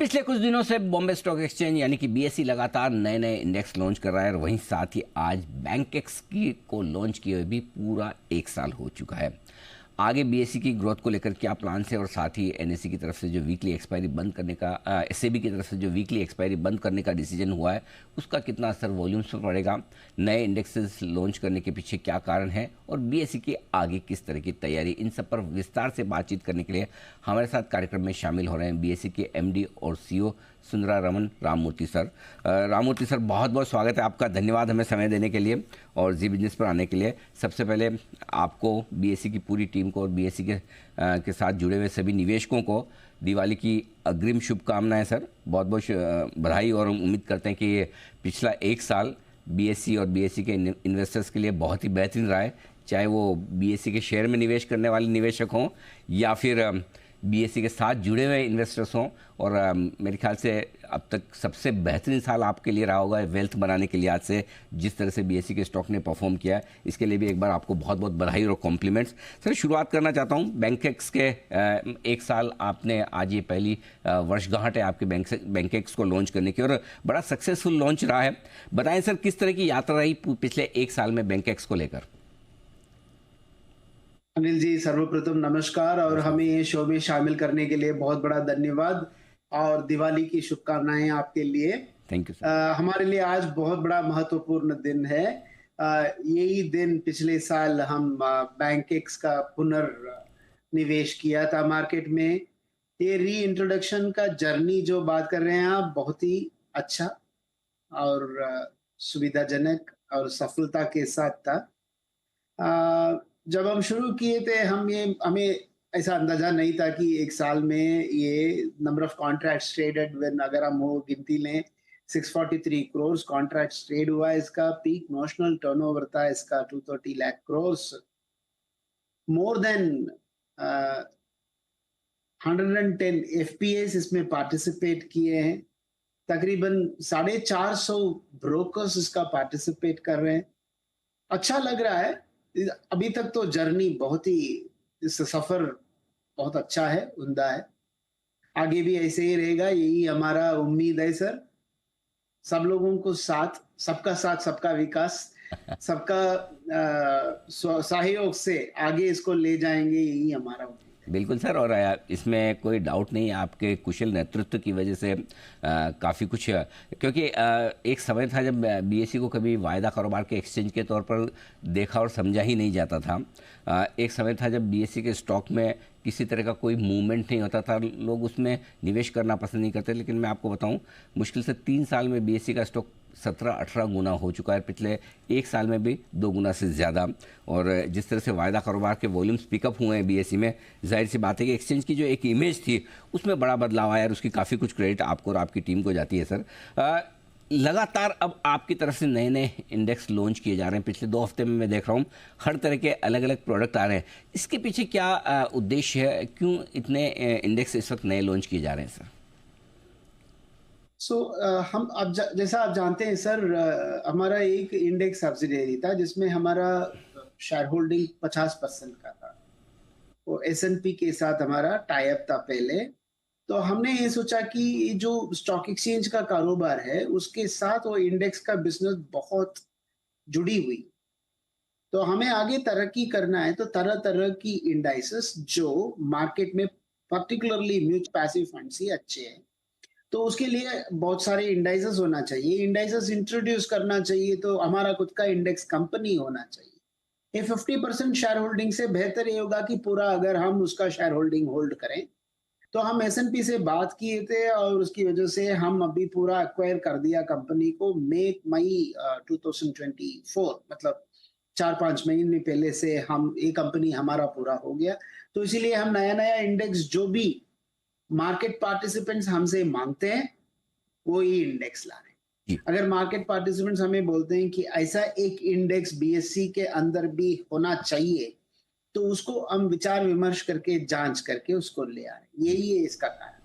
पिछले कुछ दिनों से बॉम्बे स्टॉक एक्सचेंज यानी कि बीएसई लगातार नए नए इंडेक्स लॉन्च कर रहा है और वहीं साथ ही आज बैंकेक्स की को लॉन्च किए हुए भी पूरा 1 साल हो चुका है। आगे बीएसई की ग्रोथ को लेकर क्या प्लान है और साथ ही एनएसई की तरफ से जो वीकली एक्सपायरी बंद करने का एसएबी की तरफ से जो वीकली एक्सपायरी बंद करने का डिसीजन हुआ है उसका कितना असर वॉल्यूम्स पर पड़ेगा, नए इंडेक्सेस लॉन्च करने के पीछे क्या कारण है और बीएसई की आगे किस तरह की तैयारी, इन सब पर विस्तार से बातचीत करने के लिए हमारे साथ कार्यक्रम में शामिल हो रहे हैं बीएसई के एमडी और CEO Sundararaman Ramamurthy sir. Ramamurthy sir, बहुत बहुत स्वागत है आपका, धन्यवाद हमें समय देने के लिए और जी बिजनेस पर आने के लिए। सबसे पहले आपको, बीएसई की पूरी टीम को और बीएसई के साथ जुड़े हुए सभी निवेशकों को दिवाली की अग्रिम शुभकामनाएं सर। बहुत बहुत बधाई और उम्मीद करते हैं कि ये पिछला 1 साल बीएसई और बीएसई के इन्वेस्टर्स के लिए बहुत ही बेहतरीन रहा है, चाहे वो बीएसई के शेयर में निवेश करने वाले निवेशक हों या फिर बीएसई के साथ जुड़े हुए इन्वेस्टर्स हों। और मेरे ख्याल से अब तक सबसे बेहतरीन साल आपके लिए रहा होगा वेल्थ बनाने के लिए। आज से जिस तरह से बीएसई के स्टॉक ने परफॉर्म किया है इसके लिए भी एक बार आपको बहुत बहुत बधाई और कॉम्प्लीमेंट्स। सर, शुरुआत करना चाहता हूँ बैंकेक्स के 1 साल आपने, आज ये पहली वर्षगांठ है आपके बैंकेक्स को लॉन्च करने की और बड़ा सक्सेसफुल लॉन्च रहा है। बताएं सर, किस तरह की यात्रा रही पिछले 1 साल में बैंकेक्स को लेकर? अनिल जी, सर्वप्रथम नमस्कार और हमें ये शो में शामिल करने के लिए बहुत बड़ा धन्यवाद और दिवाली की शुभकामनाएं आपके लिए। Thank you sir. हमारे लिए आज बहुत बड़ा महत्वपूर्ण दिन है। यही दिन पिछले साल हम बैंकेक्स का पुनर्निवेश किया था मार्केट में। ये री इंट्रोडक्शन का जर्नी जो बात कर रहे हैं आप, बहुत ही अच्छा और सुविधाजनक और सफलता के साथ था। जब हम शुरू किए थे हमें ऐसा अंदाजा नहीं था कि 1 साल में ये number of contracts traded, when अगर हम वो गिनती लें 643 करोड़ कॉन्ट्रैक्ट्स ट्रेड हुआ है। इसका पीक नोशनल टर्नओवर था इसका 230 lakh crore. More than 110 FPS इसमें पार्टिसिपेट किए हैं। तकरीबन 450 ब्रोकर्स इसका पार्टिसिपेट कर रहे हैं। अच्छा लग रहा है। अभी तक तो जर्नी बहुत ही, इस सफर बहुत अच्छा है, उम्दा है। आगे भी ऐसे ही रहेगा, यही हमारा उम्मीद है सर। सब लोगों को साथ, सबका विकास, सबका सहयोग से आगे इसको ले जाएंगे, यही हमारा उम्मीद है। बिल्कुल सर, और इसमें कोई डाउट नहीं है, आपके कुशल नेतृत्व की वजह से काफ़ी कुछ, क्योंकि एक समय था जब बीएसई को कभी वायदा कारोबार के एक्सचेंज के तौर पर देखा और समझा ही नहीं जाता था। एक समय था जब बीएसई के स्टॉक में किसी तरह का कोई मूवमेंट नहीं होता था, लोग उसमें निवेश करना पसंद नहीं करते। लेकिन मैं आपको बताऊं, मुश्किल से 3 साल में बीएसई का स्टॉक 17-18 गुना हो चुका है, पिछले 1 साल में भी 2 गुना से ज़्यादा। और जिस तरह से वायदा कारोबार के वॉल्यूम्स पिकअप हुए हैं बीएसई में, जाहिर सी बात है कि एक्सचेंज की जो एक इमेज थी उसमें बड़ा बदलाव आया और उसकी काफ़ी कुछ क्रेडिट आपको और आपकी टीम को जाती है सर। लगातार अब आपकी तरफ से नए नए इंडेक्स लॉन्च किए जा रहे हैं। पिछले 2 हफ्ते में मैं देख रहा हूँ हर तरह के अलग अलग प्रोडक्ट आ रहे हैं। इसके पीछे क्या उद्देश्य है, क्यों इतने इंडेक्स इस वक्त नए लॉन्च किए जा रहे हैं सर? हम अब जैसा आप जानते हैं सर, हमारा एक इंडेक्स सब्सिडियरी था जिसमें हमारा शेयर होल्डिंग 50% का था। वो एसएनपी के साथ हमारा टाई अप था पहले। तो हमने ये सोचा कि जो स्टॉक एक्सचेंज का कारोबार है उसके साथ वो इंडेक्स का बिजनेस बहुत जुड़ी हुई। तो हमें आगे तरक्की करना है, तो तरह तरह की इंडाइसेस जो मार्केट में पर्टिकुलरली म्यूचुअल पैसिव फंड्स ही अच्छे हैं, तो उसके लिए बहुत सारे इंडाइसेस होना चाहिए। इंडाइसेस इंट्रोड्यूस करना चाहिए तो हमारा खुद का इंडेक्स कंपनी होना चाहिए। ये 50% शेयर होल्डिंग से बेहतर ये होगा कि पूरा अगर हम उसका शेयर होल्डिंग होल्ड करें। तो हम एसएनपी से बात किए थे और उसकी वजह से हम अभी पूरा एक्वायर कर दिया कंपनी को मई 2024, मतलब 4-5 महीने पहले से हम, ये कंपनी हमारा पूरा हो गया। तो इसीलिए हम नया नया इंडेक्स जो भी मार्केट पार्टिसिपेंट्स हमसे मांगते हैं वो ही इंडेक्स ला रहे हैं। जी। अगर मार्केट पार्टिसिपेंट्स हमें बोलते हैं कि ऐसा एक इंडेक्स बीएसई के अंदर भी होना चाहिए, तो उसको हम विचार विमर्श करके, जांच करके उसको ले आ रहे हैं। यही है इसका कारण।